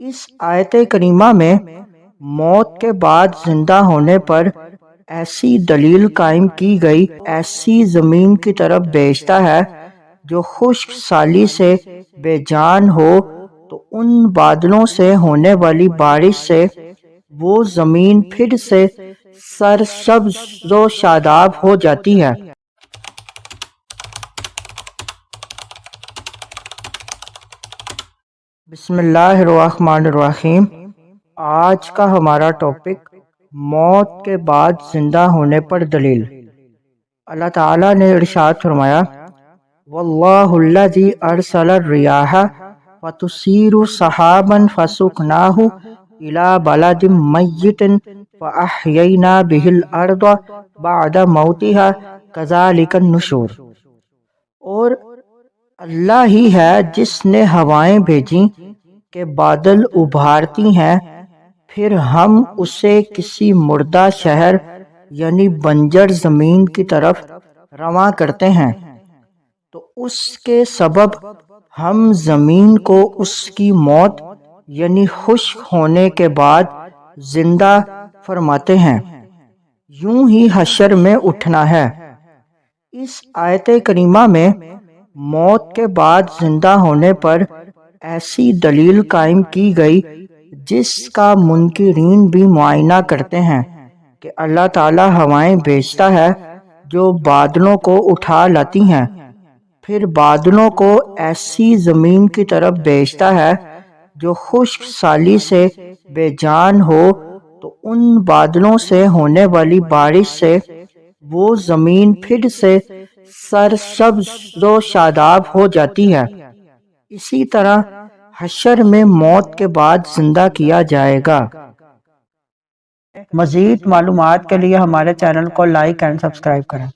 اس آیت کریمہ میں موت کے بعد زندہ ہونے پر ایسی دلیل قائم کی گئی، ایسی زمین کی طرف بھیجتا ہے جو خشک سالی سے بے جان ہو، تو ان بادلوں سے ہونے والی بارش سے وہ زمین پھر سے سرسبز و شاداب ہو جاتی ہے۔ بسم اللہ الرحمن الرحیم۔ آج کا ہمارا ٹاپک موت کے بعد زندہ ہونے پر دلیل۔ اللہ تعالیٰ نے ارشاد فرمایا، واللہ الذی ارسل الریاح فتثیر سحابا فسقناہ الی بلد میت فاحیینا بہ الارض بعد موتہا کذالک النشور۔ اور اللہ ہی ہے جس نے ہوائیں بھیجیں کہ بادل ابھارتی ہیں، پھر ہم اسے کسی مردہ شہر یعنی بنجر زمین کی طرف رواں کرتے ہیں، تو اس کے سبب ہم زمین کو اس کی موت یعنی خشک ہونے کے بعد زندہ فرماتے ہیں۔ یوں ہی حشر میں اٹھنا ہے۔ اس آیت کریمہ میں موت کے بعد زندہ ہونے پر ایسی دلیل قائم کی گئی جس کا منکرین بھی معائنہ کرتے ہیں کہ اللہ تعالی ہوائیں بھیجتا ہے جو بادلوں کو اٹھا لاتی ہیں، پھر بادلوں کو ایسی زمین کی طرف بھیجتا ہے جو خشک سالی سے بے جان ہو، تو ان بادلوں سے ہونے والی بارش سے وہ زمین پھر سے سرسبز و شاداب ہو جاتی ہے۔ اسی طرح حشر میں موت کے بعد زندہ کیا جائے گا۔ مزید معلومات کے لیے ہمارے چینل کو لائک اینڈ سبسکرائب کریں۔